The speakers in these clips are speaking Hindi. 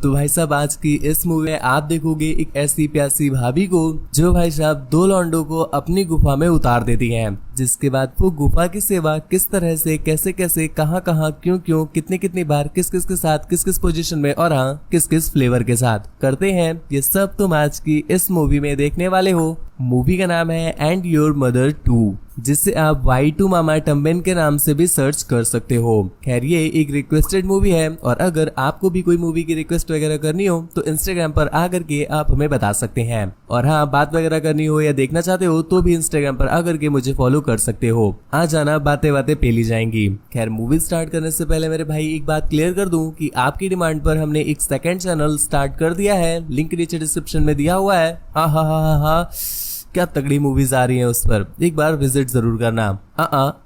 तो भाई साहब आज की इस मूवी में आप देखोगे एक ऐसी प्यासी भाभी को जो भाई साहब दो लौंडों को अपनी गुफा में उतार देती हैं, जिसके बाद वो गुफा की सेवा किस तरह से कैसे कैसे कहां कहां क्यों क्यों कितनी कितनी बार किस किस के साथ किस किस पोजीशन में और हाँ किस किस फ्लेवर के साथ करते हैं, ये सब तुम आज की इस मूवी में देखने वाले हो। मूवी का नाम है एंड योर मदर 2, जिसे आप Y2 मामा टम्बेन के नाम से भी सर्च कर सकते हो। खैर ये एक रिक्वेस्टेड मूवी है और अगर आपको भी कोई मूवी की रिक्वेस्ट वगैरह करनी हो तो इंस्टाग्राम पर आकर के आप हमें बता सकते हैं, और हाँ बात वगैरह करनी हो या देखना चाहते हो तो भी इंस्टाग्राम पर आकर के मुझे फॉलो कर सकते हो। आ जाना, बातें बातें पेली जाएंगी। खैर मूवी स्टार्ट करने से पहले मेरे भाई एक बात क्लियर कर दूं कि आपकी डिमांड पर हमने एक सेकंड चैनल स्टार्ट कर दिया है, लिंक नीचे डिस्क्रिप्शन में दिया हुआ है। हा क्या तगड़ी मूवीज आ रही हैं उस पर एक बार विजिट जरूर करना।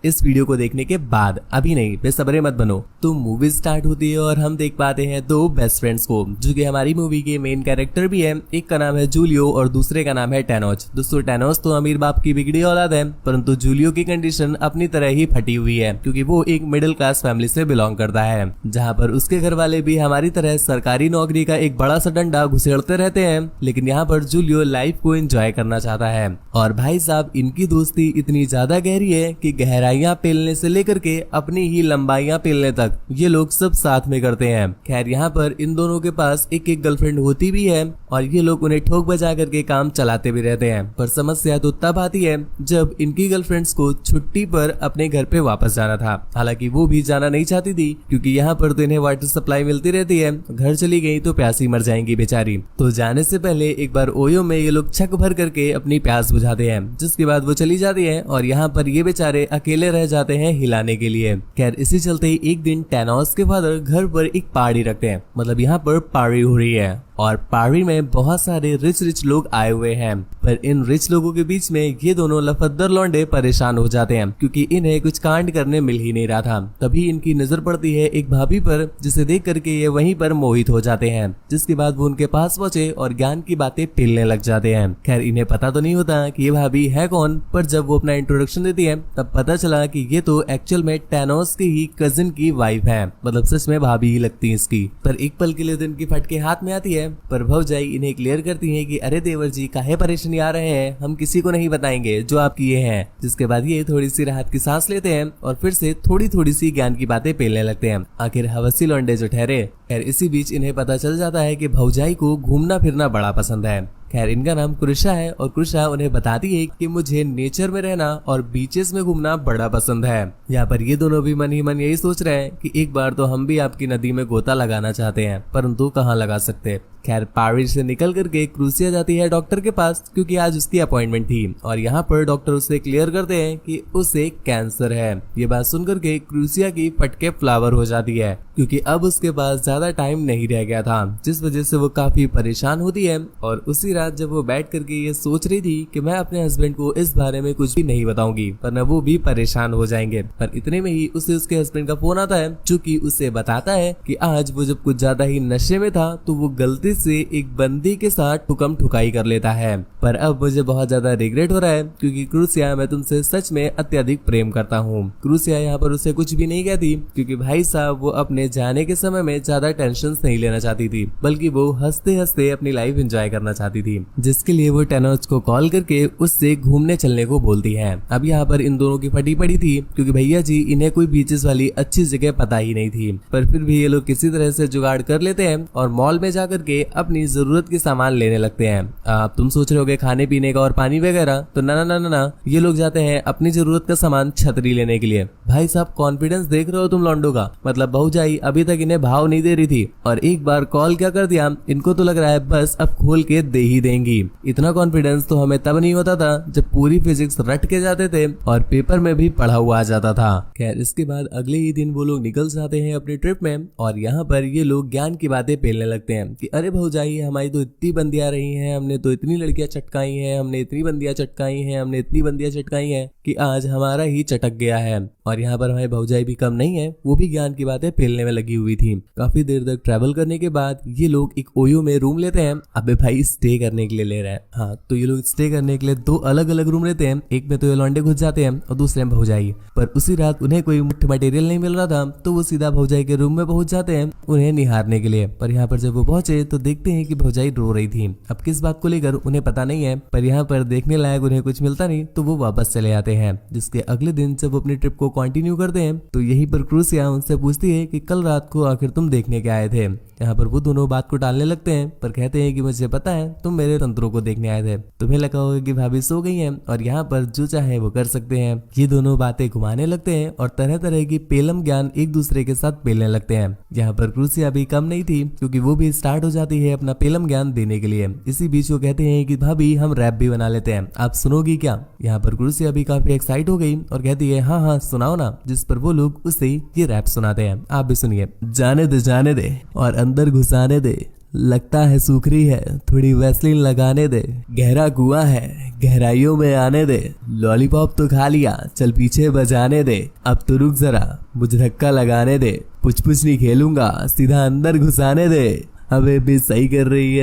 इस वीडियो को देखने के बाद, अभी नहीं, बेसब्रे मत बनो। तो मूवी स्टार्ट होती है और हम देख पाते हैं दो बेस्ट फ्रेंड्स को जो कि हमारी मूवी के मेन कैरेक्टर भी है। एक का नाम है जूलियो और दूसरे का नाम है टैनोस। दोस्तों टैनोस तो अमीर बाप की बिगड़ी औलाद है, परंतु जूलियो की कंडीशन अपनी तरह ही फटी हुई है क्योंकि वो एक मिडिल क्लास फैमिली से बिलोंग करता है, जहाँ पर उसके घर वाले भी हमारी तरह सरकारी नौकरी का एक बड़ा सा डंडा घुसेड़ते रहते हैं। लेकिन यहाँ पर जूलियो लाइफ को एंजॉय करना चाहता है और भाई साहब इनकी दोस्ती इतनी ज्यादा गहरी है कि गहराइयां पेलने से लेकर के अपनी ही लंबाइयां पेलने तक ये लोग सब साथ में करते हैं। खैर यहाँ पर इन दोनों के पास एक एक गर्लफ्रेंड होती भी है और ये लोग उन्हें ठोक बजा करके काम चलाते भी रहते हैं। पर समस्या तो तब आती है जब इनकी गर्लफ्रेंड्स को छुट्टी पर अपने घर पे वापस जाना था। हालांकि वो भी जाना नहीं चाहती थी क्योंकि यहाँ पर तो इन्हें वाटर सप्लाई मिलती रहती है, घर चली गई तो प्यासी मर जाएंगी बेचारी। तो जाने से पहले एक बार ओयो में ये लोग छक भर करके अपनी प्यास बुझाते हैं, जिसके बाद वो चली जाती है और यहाँ पर ये बेचारे अकेले रह जाते हैं हिलाने के लिए। खैर इसी चलते ही एक दिन टैनोस के फादर घर पर एक पार्टी रखते हैं, मतलब यहाँ पर पार्टी हो रही है और पार्टी में बहुत सारे रिच लोग आए हुए हैं। पर इन रिच लोगों के बीच में ये दोनों लफद्दर लौंडे परेशान हो जाते हैं क्योंकि इन्हें कुछ कांड करने मिल ही नहीं रहा था। तभी इनकी नजर पड़ती है एक भाभी पर, जिसे देख करके ये वहीं पर मोहित हो जाते हैं, जिसके बाद वो उनके पास पहुंचे और ज्ञान की बातें पेलने लग जाते हैं। खैर इन्हें पता तो नहीं होता कि ये भाभी है कौन, पर जब वो अपना इंट्रोडक्शन देती है तब पता चला कि ये तो एक्चुअल में टैनोस की ही कजिन की वाइफ है, मतलब सच में भाभी ही लगती है इसकी। पर एक पल के लिए तो इनकी फटके हाथ में आती है, पर भौजाई इन्हें क्लियर करती है कि अरे देवर जी काहे परेशानी आ रहे हैं, हम किसी को नहीं बताएंगे जो आप किए हैं। जिसके बाद ये थोड़ी सी राहत की सांस लेते हैं और फिर से थोड़ी सी ज्ञान की बातें पेलने लगते हैं। आखिर हवसी लौंडे जो ठहरे। खैर इसी बीच इन्हें पता चल जाता है कि भौजाई को घूमना फिरना बड़ा पसंद है। खैर इनका नाम कृषा है और कृषा उन्हें बताती है कि मुझे नेचर में रहना और बीचेस में घूमना बड़ा पसंद है। यहाँ पर ये दोनों भी मन ही मन यही सोच रहे हैं कि एक बार तो हम भी आपकी नदी में गोता लगाना चाहते हैं, परंतु कहाँ लगा सकते। खैर पारिस से निकल करके क्रूसिया जाती है डॉक्टर के पास क्योंकि आज उसकी अपॉइंटमेंट थी और यहाँ पर डॉक्टर उसे क्लियर करते हैं कि उसे कैंसर है। ये बात सुनकर के क्रूसिया की फटके फ्लावर हो जाती है क्योंकि अब उसके पास ज्यादा टाइम नहीं रह गया था, जिस वजह से वो काफी परेशान होती है। और उसी रात जब वो बैठ करके ये सोच रही थी कि मैं अपने हस्बैंड को इस बारे में कुछ भी नहीं बताऊंगी वरना वो भी परेशान हो जाएंगे, पर इतने में ही उसे उसके हस्बैंड का फोन आता है जो कि उसे बताता है कि आज वो जब कुछ ज्यादा ही नशे में था तो वो गलती से एक बंदी के साथ ठुकम ठुकाई कर लेता है। पर अब मुझे बहुत ज्यादा रिग्रेट हो रहा है क्योंकि क्रूसिया मैं तुमसे सच में अत्यधिक प्रेम करता हूँ। क्रूसिया यहाँ पर उसे कुछ भी नहीं कहती क्योंकि भाई साहब वो अपने जाने के समय में ज्यादा टेंशन नहीं लेना चाहती थी, बल्कि वो हंसते हंसते अपनी लाइफ एंजॉय करना चाहती थी, जिसके लिए वो टैनोस को कॉल करके उससे घूमने चलने को बोलती है। अब यहाँ पर इन दोनों की फटी पड़ी थी क्योंकि भैया जी इन्हें कोई बीचेस वाली अच्छी जगह पता ही नहीं थी, पर फिर भी ये लोग किसी तरह से जुगाड़ कर लेते हैं और मॉल में जाकर के अपनी जरूरत के सामान लेने लगते हैं। अब तुम सोच रहे होगे खाने पीने का और पानी वगैरह, तो ना, ये लोग जाते हैं अपनी जरूरत का सामान छतरी लेने के लिए। भाई साहब कॉन्फिडेंस देख रहे हो तुम लौंडो का, मतलब भौजाई अभी तक इन्हें भाव नहीं दे रही थी और एक बार कॉल क्या कर दिया, इनको तो लग रहा है बस अब खोल के दे ही देंगी। इतना कॉन्फिडेंस तो हमें तब नहीं होता था जब पूरी फिजिक्स रट के जाते थे और पेपर में भी पढ़ा हुआ आ जाता था। खैर इसके बाद अगले ही दिन वो लोग निकल जाते हैं अपनी ट्रिप में और यहाँ पर ये लोग ज्ञान की बातें पेलने लगते हैं कि अरे भौजाई हमारी तो इतनी बंदियां रही हैं, हमने तो इतनी लड़कियां चटकाई हैं, हमने इतनी बंदियां चटकाई हैं, हमने इतनी बंदियां चटकाई हैं कि आज हमारा ही चटक गया है। और यहाँ पर हमारी भौजाई भी कम नहीं है, वो भी ज्ञान की बातें पेलने में लगी हुई थी। काफी देर तक ट्रैवल करने के बाद ये लोग एक ओयो में रूम लेते हैं। अबे भाई स्टे करने के लिए ले रहे हैं। हाँ, तो ये लोग स्टे करने के लिए 2 अलग अलग रूम लेते हैं। एक में तो ये लौंडे घुस जाते हैं और दूसरे में भौजाई। पर उसी रात उन्हें कोई मुफ्त मटेरियल नहीं मिल रहा था, तो वो सीधा भौजाई के रूम में पहुंच जाते हैं उन्हें निहारने के लिए। पर यहाँ पर जब वो पहुंचे तो देखते हैं कि भौजाई रो रही थी। अब किस बात को लेकर उन्हें पता नहीं है, पर यहाँ पर देखने लायक उन्हें कुछ मिलता नहीं, तो वो वापस चले आते हैं। जिसके अगले दिन जब वो अपनी ट्रिप को कंटिन्यू करते हैं तो यहीं पर क्रूसिया उनसे पूछती है कि कल रात को आखिर तुम देखने के आए थे। यहाँ पर वो दोनों बात को टालने लगते हैं, पर कहते हैं कि मुझे पता है तुम मेरे तंत्रों को देखने आए थे। तुम्हें लगा होगा कि भाभी सो गई हैं और यहाँ पर जो चाहे वो कर सकते हैं। ये दोनों बातें घुमाने लगते हैं और तरह तरह की पेलम ज्ञान एक दूसरे के साथ पेलने लगते हैं। यहाँ पर क्रूसिया भी कम नहीं थी, क्योंकि वो भी स्टार्ट हो जाती है अपना पेलम ज्ञान देने के लिए। इसी बीच वो कहते हैं कि भाभी हम रैप भी बना लेते हैं, आप सुनोगी क्या? यहाँ पर क्रूसिया भी काफी एक्साइट हो गई और कहती है हाँ हाँ सुनाओ ना। जिस पर वो लोग उसे ये रैप सुनाते हैं, आप भी सुनिए। जाने दे और अंदर घुसाने दे, लगता है सूखरी है थोड़ी वैसलीन लगाने दे, गहरा कुआं है गहराइयों में आने दे, लॉलीपॉप तो खा लिया चल पीछे बजाने दे, अब तो रुक जरा मुझे धक्का लगाने दे, पुछ नहीं खेलूंगा सीधा अंदर घुसाने दे। अबे भी सही कर रही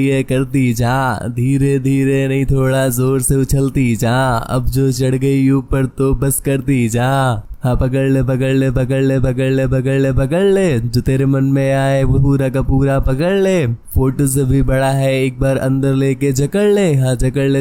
है करती जा, धीरे धीरे नहीं थोड़ा जोर से उछलती जा, अब जो चढ़ गई ऊपर तो बस करती जा। हाँ पकड़ ले जो तेरे मन में आए वो पूरा का पूरा पकड़ ले, फोटो से भी बड़ा है एक बार अंदर लेके जकड़ ले। हाँ जकड़ ले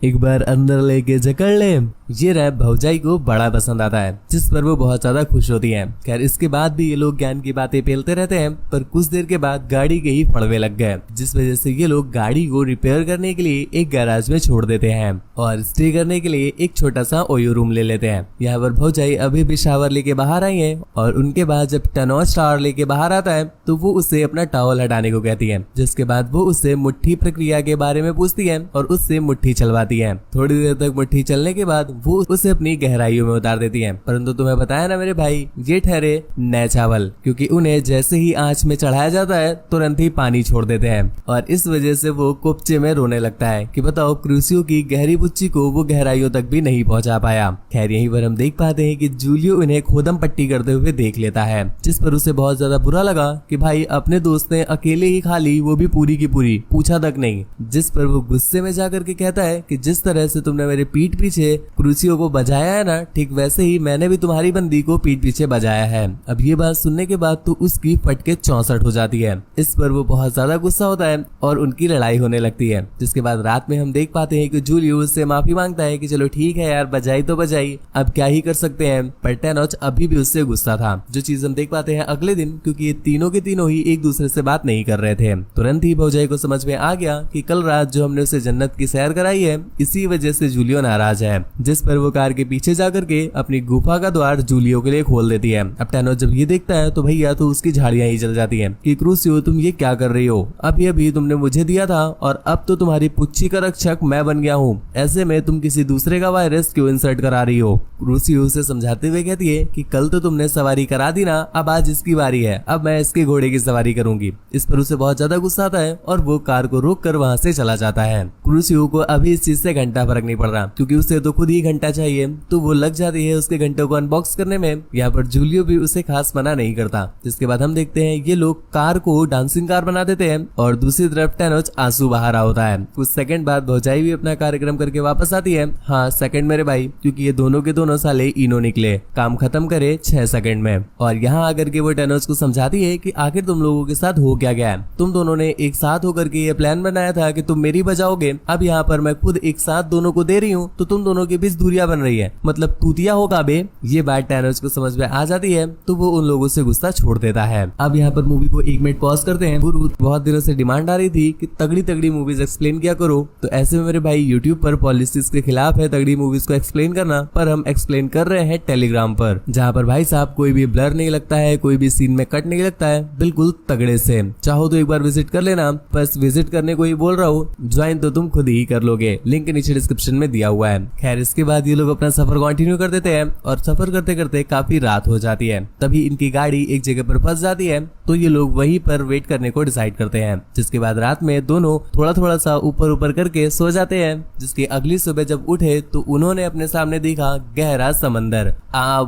एक बार अंदर लेके जकड़ ले। ये रैप भौजाई को बड़ा पसंद आता है, जिस पर वो बहुत ज्यादा खुश होती है। खैर इसके बाद भी ये लोग ज्ञान की बातें पेलते रहते हैं, पर कुछ देर के बाद गाड़ी के ही फड़वे लग गए, जिस वजह से ये लोग गाड़ी को रिपेयर करने के लिए एक गैराज में छोड़ देते हैं और स्टे करने के लिए एक छोटा सा ओयो रूम ले लेते हैं। यहाँ पर भौजाई अभी भी शावर लेके बाहर आई है और उनके बाद जब टनॉज शावर लेके बाहर आता है तो वो उससे अपना टॉवल हटाने को कहती है, जिसके बाद वो उससे मुट्ठी प्रक्रिया के बारे में पूछती है और उससे मुट्ठी चलवाती है। थोड़ी देर तक मुट्ठी चलने के बाद वो उसे अपनी गहराइयों में उतार देती है। परंतु तुम्हें बताया ना मेरे भाई, ये ठहरे नए चावल, क्योंकि उन्हें जैसे ही आंच में चढ़ाया जाता है तुरंत ही पानी छोड़ देते हैं और इस वजह से वो कुपचे में रोने लगता है कि बताओ क्रूसियो की गहरी बुच्ची को वो गहराइयों तक भी नहीं पहुंचा पाया। खैर यहीं पर हम देख पाते हैं कि जूलियो उन्हें खोदम पट्टी करते हुए देख लेता है, जिस पर उसे बहुत ज्यादा बुरा लगा कि भाई अपने दोस्त ने अकेले ही खा ली, वो भी पूरी की पूरी, पूछा तक नहीं। जिस पर वो गुस्से में जाकर के कहता है कि जिस तरह से तुमने मेरे पीठ पीछे क्रूसियो को बजाया है ना, ठीक वैसे ही मैंने भी तुम्हारी बंदी को पीठ पीछे बजाया है। अब ये बात सुनने के बाद तो उसकी फटके 64 हो जाती है। इस पर वो बहुत ज्यादा गुस्सा होता है और उनकी लड़ाई होने लगती है। जिसके बाद रात में हम देख पाते हैं कि जूलियो उससे माफी मांगता है कि चलो ठीक है यार, बजाई तो बजाई, अब क्या ही कर सकते हैं। पर टैनोच अभी भी उससे गुस्सा था, जो चीज हम देख पाते हैं अगले दिन, क्योंकि ये तीनों के तीनों ही एक दूसरे से बात नहीं कर रहे थे। तुरंत ही भौजाई को समझ में आ गया कि कल रात जो हमने उसे जन्नत की सैर कराई है, इसी वजह से जूलियो नाराज है। जिस पर वो कार के पीछे जाकर के अपनी गुफा का द्वार जूलियो के लिए खोल देती है। अब टैनोच जब ये देखता है तो भैया तो उसकी झाड़ियां ही जल जाती है कि क्रूसियो तुम ये क्या कर रही हो, अभी तुमने मुझे दिया था और अब तो तुम्हारी पुच्छी का रक्षक मैं बन गया हूँ, ऐसे में तुम किसी दूसरे का वायरस क्यों इंसर्ट करा रही हो। क्रूसियो उसे समझाते हुए कहती है कि कल तो तुमने सवारी करा दी ना, अब आज इसकी बारी है, अब मैं इसके घोड़े की सवारी करूंगी। इस पर उसे बहुत ज्यादा गुस्सा आता है और वो कार को रोक कर वहाँ से चला जाता है। क्रूसियो को अभी इस चीज से घंटा फर्क नहीं पड़ रहा, क्योंकि उसे तो खुद ही घंटा चाहिए, तो वो लग जाती है उसके घंटों को अनबॉक्स करने में। यहाँ पर जूलियो भी उसे खास मना नहीं करता। जिसके बाद हम देखते हैं ये लोग कार को डांसिंग कार बना देते हैं और दूसरी तरफ टैनोच आंसू बहा रहा होता है। कुछ सेकंड बाद भौजाई भी अपना कार्यक्रम करके वापस आती है। हाँ सेकंड मेरे भाई, क्योंकि ये दोनों के दोनों साले इनो निकले, काम खत्म करे 6 सेकंड में। और यहाँ आकर के वो टैनोच को समझाती है कि आखिर तुम लोगों के साथ हो क्या गया है, तुम दोनों ने एक साथ होकर के ये प्लान बनाया था कि तुम मेरी बजाओगे, अब यहाँ पर मैं खुद एक साथ दोनों को दे रही हूँ, तो तुम दोनों के बीच दूरियां बन रही है, मतलब तूतिया होगा बे। ये बात टैनोच को समझ में आ जाती है, तो वो उन लोगों से गुस्सा छोड़ देता है। अब यहाँ पर मूवी को 1 मिनट पॉज करते हैं। बहुत दिनों से डिमांड आ रही थी कि तगड़ी मूवीज एक्सप्लेन किया करो, तो ऐसे में मेरे भाई यूट्यूब पर पॉलिसीज के खिलाफ है तगड़ी मूवीज को एक्सप्लेन करना। करना, पर हम एक्सप्लेन कर रहे हैं टेलीग्राम पर, जहाँ पर भाई साहब कोई भी ब्लर नहीं लगता है, कोई भी सीन में कट नहीं लगता है, बिल्कुल तगड़े से। चाहो तो एक बार विजिट कर लेना, बस विजिट करने को ही बोल रहा हूँ, ज्वाइन तो तुम खुद ही कर लोगे, लिंक नीचे डिस्क्रिप्शन में दिया हुआ है। खैर इसके बाद ये लोग अपना सफर कंटिन्यू कर देते हैं और सफर करते करते काफी रात हो जाती है। तभी इनकी गाड़ी एक जगह पर फंस जाती है, तो ये लोग वहीं पर वेट करने को डिसाइड करते हैं। जिसके बाद रात में दोनों थोड़ा थोड़ा सा ऊपर ऊपर करके सो जाते हैं। जिसकी अगली सुबह जब उठे तो उन्होंने अपने सामने देखा गहरा समंदर,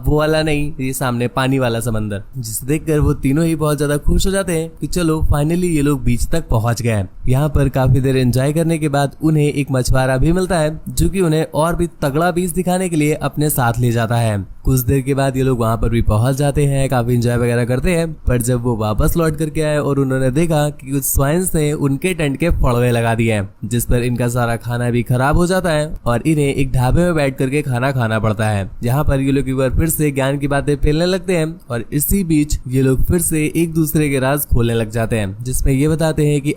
वो वाला नहीं, ये सामने पानी वाला समंदर, जिसे देखकर वो तीनों ही बहुत ज्यादा खुश हो जाते हैं कि चलो फाइनली ये लोग बीच तक पहुंच गए। यहाँ पर काफी देर एंजॉय करने के बाद उन्हें एक मछुआरा भी मिलता है, जो कि उन्हें और भी तगड़ा बीच दिखाने के लिए अपने साथ ले जाता है। कुछ देर के बाद ये लोग वहाँ पर भी पहुंच जाते हैं, काफी एंजॉय वगैरह करते हैं। पर जब वो वापस लौट करके आए और उन्होंने देखा कि कुछ स्वाइन्स ने उनके टेंट के फड़वे लगा दिए हैं, जिस पर इनका सारा खाना भी खराब हो जाता है और इन्हें एक ढाबे में बैठ करके खाना खाना पड़ता है। यहाँ पर ये लोग एक बार फिर से ज्ञान की बातें फैलने लगते हैं और इसी बीच ये लोग फिर से एक दूसरे के राज खोलने लग जाते हैं, जिसमें ये बताते हैं कि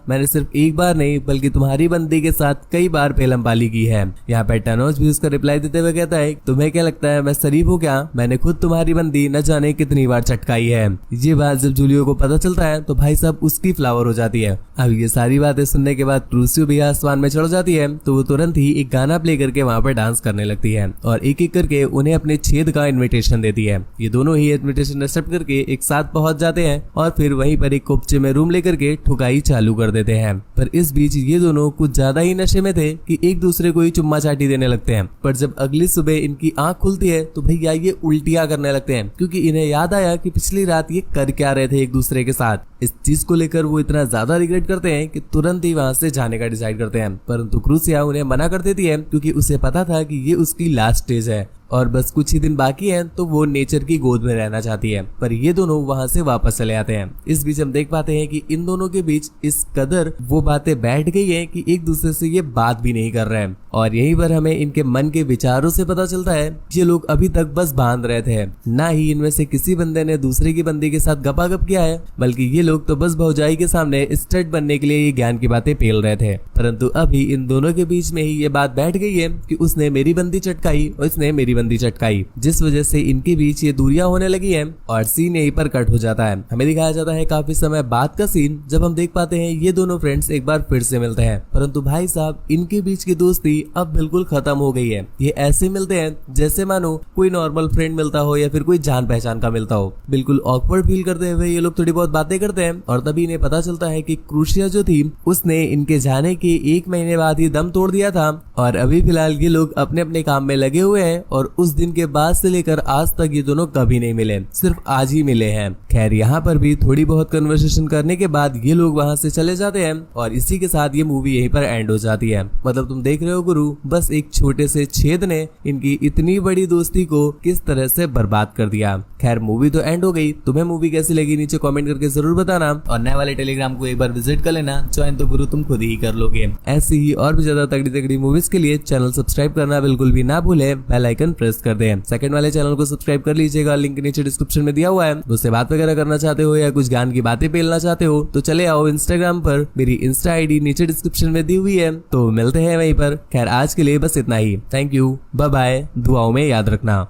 मैंने सिर्फ एक बार नहीं बल्कि तुम्हारी बंदी के साथ कई बार पेलम पाली की है। यहाँ पर टैनोस भी उसका रिप्लाई देते हुए कहता है, तुम्हें क्या लगता है मैं शरीफ हूँ क्या? मैंने खुद तुम्हारी बंदी न जाने कितनी बार चटकाई है। ये बात जब जूलियो को पता चलता है तो भाई साहब उसकी फ्लावर हो जाती है। अब ये सारी बातें सुनने के बाद क्रूसियो भी आसमान में चढ़ जाती है, तो वो तुरंत ही एक गाना प्ले करके वहाँ पर डांस करने लगती है और एक एक करके उन्हें अपने छेद का इन्विटेशन देती है। ये दोनों ही इन्विटेशन एक्सेप्ट करके एक साथ पहुंच जाते हैं और फिर वहीं पर एक कोपचे में रूम लेकर के ठुकाई चालू कर देते हैं। पर इस बीच ये दोनों कुछ ज्यादा ही नशे में थे कि एक दूसरे को ही चुम्मा चाटी देने लगते हैं। पर जब अगली सुबह इनकी आंख खुलती है तो भैया ये उल्टियां करने लगते हैं, क्योंकि इन्हें याद आया कि पिछली रात ये कर क्या रहे थे एक दूसरे के साथ। इस चीज को लेकर वो इतना ज्यादा रिग्रेट करते हैं कि तुरंत ही वहां से जाने का डिसाइड करते हैं। परंतु क्रूसिया उन्हें मना कर देती है, क्योंकि उसे पता था कि ये उसकी लास्ट स्टेज है और बस कुछ ही दिन बाकी है, तो वो नेचर की गोद में रहना चाहती है। पर ये दोनों वहां से वापस चले आते हैं। इस बीच हम देख पाते हैं कि इन दोनों के बीच इस कदर वो बातें बैठ गई है कि एक दूसरे से ये बात भी नहीं कर रहे हैं। और यहीं पर हमें इनके मन के विचारों से पता चलता है ये लोग अभी तक बस बांध रहे थे, ना ही इनमें से किसी बंदे ने दूसरे की बंदी के साथ गपागप किया है, बल्कि ये लोग तो बस भौजाई के सामने स्टड बनने के लिए ये ज्ञान की बातें पेल रहे थे। परंतु अभी इन दोनों के बीच में ही ये बात बैठ गई है कि उसने मेरी बंदी चटकाई और इसने मेरी बंदी चटकाई, जिस वजह से इनके बीच ये दूरियां होने लगी हैं और सीन यहीं पर कट हो जाता है। हमें दिखाया जाता है काफी समय बाद का सीन, जब हम देख पाते हैं ये दोनों फ्रेंड्स एक बार फिर से मिलते हैं। परंतु भाई साहब इनके बीच की दोस्ती अब बिल्कुल खत्म हो गई है। ये ऐसे मिलते हैं जैसे मानो कोई नॉर्मल फ्रेंड मिलता हो या फिर कोई जान पहचान का मिलता हो। बिल्कुल ऑकवर्ड फील करते हुए ये लोग थोड़ी बहुत बातें करते हैं और तभी इन्हें पता चलता है कि क्रूसिया जो थी उसने इनके जाने के 1 महीने बाद ही दम तोड़ दिया था और अभी फिलहाल ये लोग अपने अपने काम में लगे हुए हैं और उस दिन के बाद से लेकर आज तक ये दोनों कभी नहीं मिले, सिर्फ आज ही मिले हैं। खैर यहाँ पर भी थोड़ी बहुत कन्वर्सेशन करने के बाद ये लोग वहाँ से चले जाते हैं और इसी के साथ ये मूवी यहीं पर एंड हो जाती है। मतलब तुम देख रहे हो गुरु, बस एक छोटे से छेद ने इनकी इतनी बड़ी दोस्ती को किस तरह से बर्बाद कर दिया। खैर मूवी तो एंड हो गई, तुम्हें मूवी कैसी लगी नीचे कमेंट करके जरूर बताना और नए वाले टेलीग्राम को एक बार विजिट कर लेना, ज्वाइन तो गुरु तुम खुद ही कर लोगे। ऐसी ही और भी ज्यादा तगड़ी तगड़ी मूवीज के लिए चैनल सब्सक्राइब करना बिल्कुल भी ना भूले, बेल आइकन प्रेस कर दें। सेकंड वाले चैनल को सब्सक्राइब कर लीजिएगा, लिंक नीचे डिस्क्रिप्शन में दिया हुआ है। मुझसे बात वगैरह करना चाहते हो या कुछ ज्ञान की बातें पेलना चाहते हो तो चले आओ इंस्टाग्राम पर, मेरी इंस्टा आईडी नीचे डिस्क्रिप्शन में दी हुई है, तो मिलते हैं वहीं पर। खैर आज के लिए बस इतना ही, थैंक यू, बाय बाय, दुआओं में याद रखना।